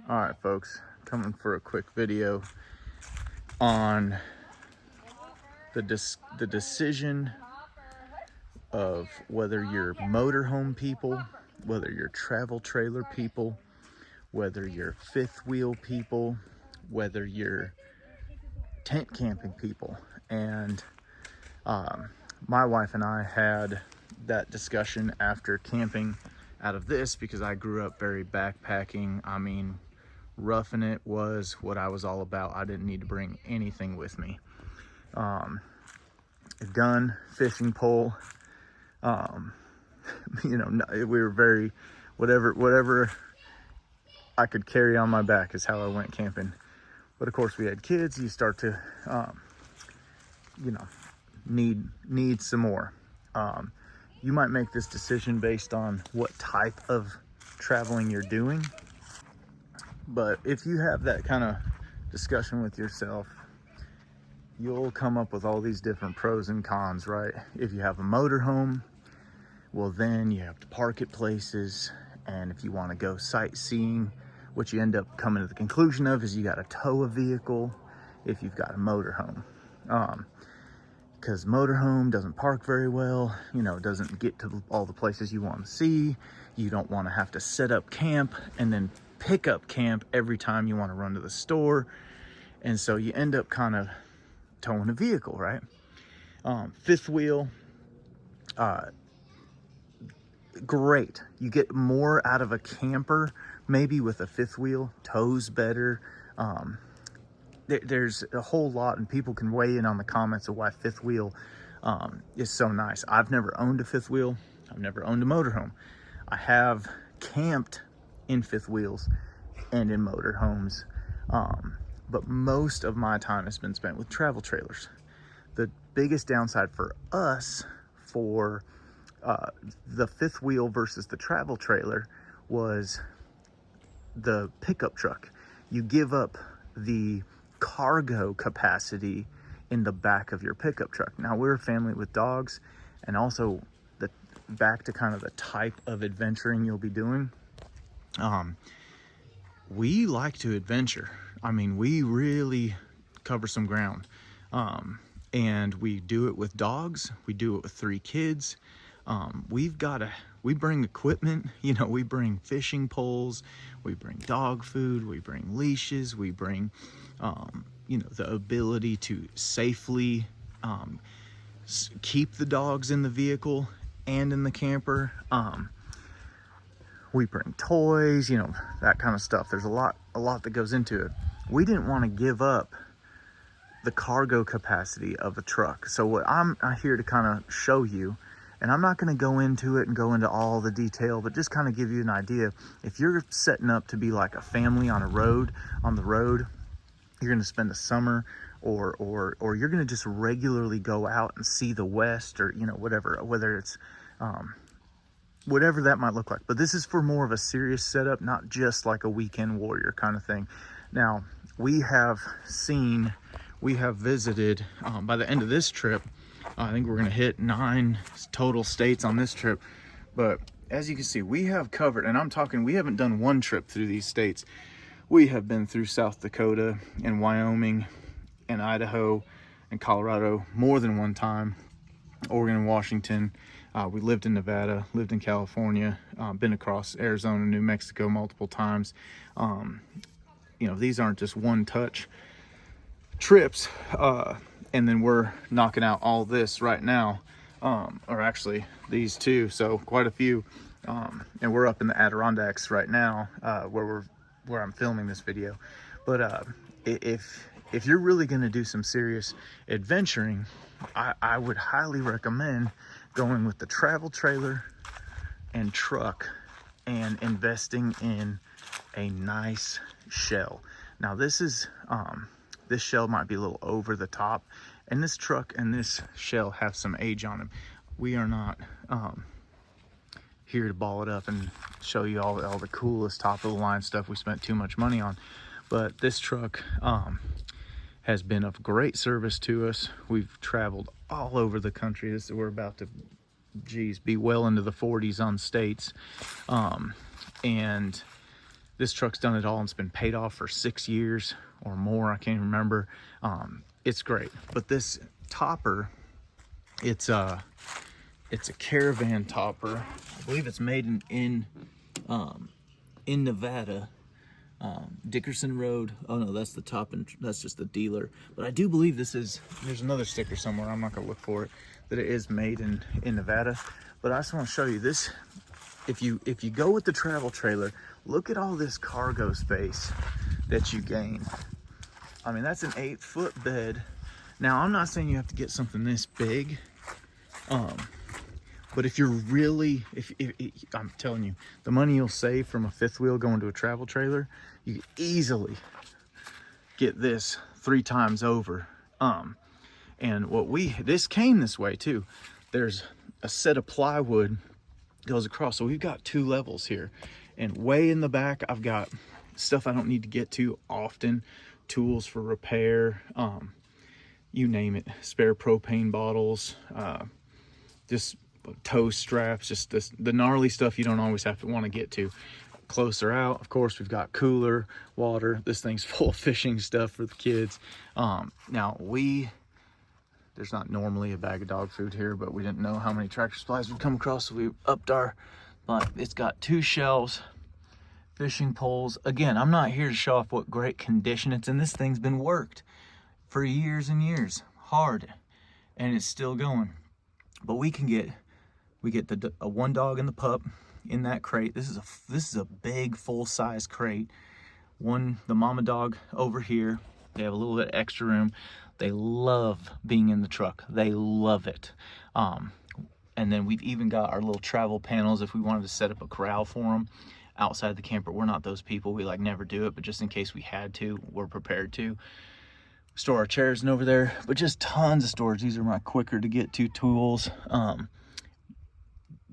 All right, folks, coming for a quick video on the decision of whether you're motorhome people, whether you're travel trailer people, whether you're fifth wheel people, whether you're tent camping people. And my wife and I had that discussion after camping out of this, because I grew up very backpacking. I mean, roughing it was what I was all about. I didn't need to bring anything with me. A gun, fishing pole, we were very, whatever I could carry on my back is how I went camping. But of course we had kids, you start to, need some more. You might make this decision based on what type of traveling you're doing. But if you have that kind of discussion with yourself, you'll come up with all these different pros and cons, right? If you have a motorhome, well, then you have to park at places. And if you want to go sightseeing, what you end up coming to the conclusion of is you got to tow a vehicle if you've got a motorhome. Because motorhome doesn't park very well, doesn't get to all the places you want to see. You don't want to have to set up camp and then pick up camp every time you want to run to the store. And so you end up kind of towing a vehicle, right? Fifth wheel, great. You get more out of a camper, maybe with a fifth wheel, tows better. There's a whole lot, and people can weigh in on the comments of why fifth wheel is so nice. I've never owned a fifth wheel. I've never owned a motorhome. I have camped in fifth wheels and in motorhomes, but most of my time has been spent with travel trailers. The biggest downside for us for the fifth wheel versus the travel trailer was the pickup truck. You give up the cargo capacity in the back of your pickup truck. Now, we're a family with dogs, and also back to kind of the type of adventuring you'll be doing. We like to adventure. I mean, we really cover some ground. And we do it with dogs. We do it with 3 kids. We bring equipment, we bring fishing poles, we bring dog food, we bring leashes, we bring, the ability to safely keep the dogs in the vehicle and in the camper. We bring toys, that kind of stuff. There's a lot that goes into it. We didn't want to give up the cargo capacity of a truck. So what I'm here to kind of show you, and I'm not going to go into it and go into all the detail, but just kind of give you an idea. If you're setting up to be like a family on the road, you're going to spend a summer, or you're going to just regularly go out and see the West, or whether it's whatever that might look like. But this is for more of a serious setup, not just like a weekend warrior kind of thing. Now, we have visited, by the end of this trip, I think we're going to hit 9 total states on this trip. But as you can see, we have covered, and I'm talking, we haven't done one trip through these states. We have been through South Dakota and Wyoming and Idaho and Colorado more than one time, Oregon and Washington. We lived in Nevada, lived in California, been across Arizona, New Mexico multiple times. These aren't just one-touch trips. And then we're knocking out all this right now, or actually these 2, so quite a few. And we're up in the Adirondacks right now, where I'm filming this video. But if you're really going to do some serious adventuring, I would highly recommend going with the travel trailer and truck and investing in a nice shell. Now, this shell might be a little over the top, and this truck and this shell have some age on them. We are not here to ball it up and show you all the coolest top of the line stuff we spent too much money on. But this truck has been of great service to us. We've traveled all over the country. We're about to, be well into the 40s on states. And This truck's done it all and it's been paid off for 6 years or more. I can't even remember. It's great. But this topper, it's a caravan topper. I believe it's made in Nevada. Dickerson Road. Oh no, that's the top, and that's just the dealer. But I do believe this is, there's another sticker somewhere, I'm not gonna look for it, that it is made in Nevada. But I just want to show you this. If you go with the travel trailer, look at all this cargo space that you gain. I mean, that's an 8-foot bed. Now, I'm not saying you have to get something this big, but if you're really, if I'm telling you, the money you'll save from a fifth wheel going to a travel trailer, you can easily get this 3 times over. And this came this way too. There's a set of plywood goes across, so we've got 2 levels here. And way in the back, I've got stuff I don't need to get to often, tools for repair, you name it, spare propane bottles, just tow straps, just the gnarly stuff you don't always have to want to get to. Closer out, of course, we've got cooler, water. This thing's full of fishing stuff for the kids. Now there's not normally a bag of dog food here, but we didn't know how many Tractor Supplies would come across, so we upped our, but it's got 2 shelves, fishing poles. Again, I'm not here to show off what great condition it's in. This thing's been worked for years and years, hard, and it's still going. But we get a 1 dog and the pup in that crate. This is a big full-size crate. The mama dog over here. They have a little bit extra room. They love being in the truck. They love it. And then we've even got our little travel panels if we wanted to set up a corral for them outside the camper. We're not those people. We never do it, but just in case we had to, we're prepared to. Store our chairs in over there, but just tons of storage. These are my quicker to get to tools.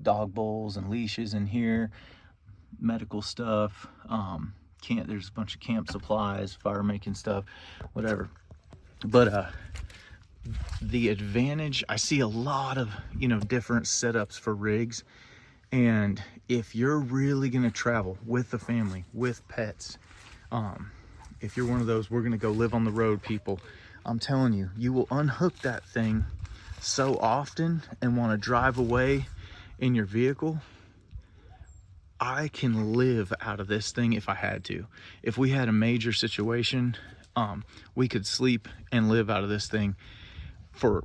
Dog bowls and leashes in here, medical stuff. There's a bunch of camp supplies, fire making stuff, whatever. But the advantage, I see a lot of different setups for rigs, and if you're really going to travel with the family, with pets, if you're one of those we're going to go live on the road people, I'm telling you, you will unhook that thing so often and want to drive away in your vehicle. I can live out of this thing if I had to. If we had a major situation, we could sleep and live out of this thing for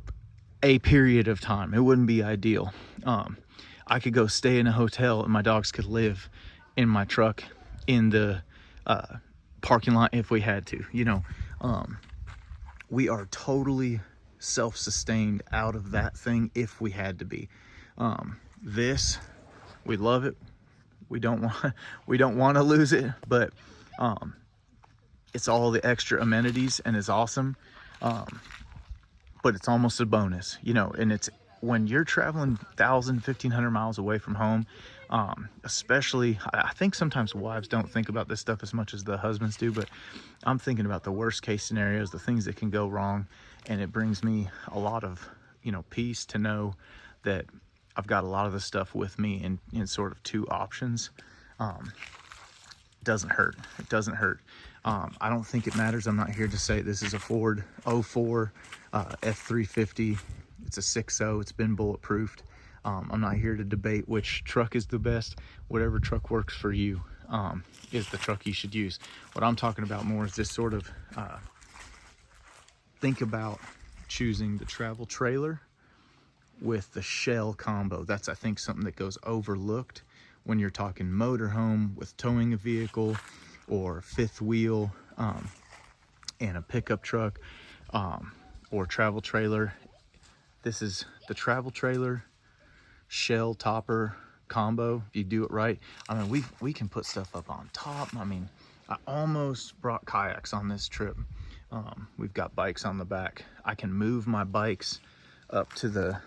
a period of time. It wouldn't be ideal. I could go stay in a hotel and my dogs could live in my truck in the parking lot if we had to. We are totally self-sustained out of that thing if we had to be. This, we love it. We don't want to lose it, but it's all the extra amenities and it's awesome. But it's almost a bonus, and it's when you're traveling 1,000, 1,500 miles away from home, especially, I think sometimes wives don't think about this stuff as much as the husbands do, but I'm thinking about the worst case scenarios, the things that can go wrong. And it brings me a lot of, peace to know that I've got a lot of the stuff with me in sort of 2 options. Doesn't hurt. It doesn't hurt. I don't think it matters. I'm not here to say this is a Ford 04 F350. It's a 6.0. It's been bulletproofed. I'm not here to debate which truck is the best. Whatever truck works for you is the truck you should use. What I'm talking about more is this sort of think about choosing the travel trailer with the shell combo. That's, I think, something that goes overlooked when you're talking motorhome with towing a vehicle or fifth wheel and a pickup truck or travel trailer. This is the travel trailer shell topper combo. If you do it right, I mean, we can put stuff up on top. I mean, I almost brought kayaks on this trip. We've got bikes on the back. I can move my bikes up to the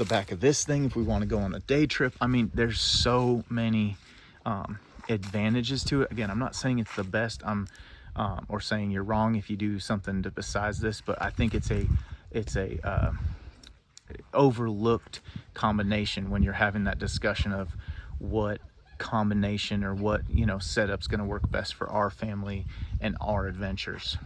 back of this thing if we want to go on a day trip. I mean, there's so many advantages to it. Again, I'm not saying it's the best. Or saying you're wrong if you do something besides this, but I think it's a overlooked combination when you're having that discussion of what combination or what, you know, setup's going to work best for our family and our adventures.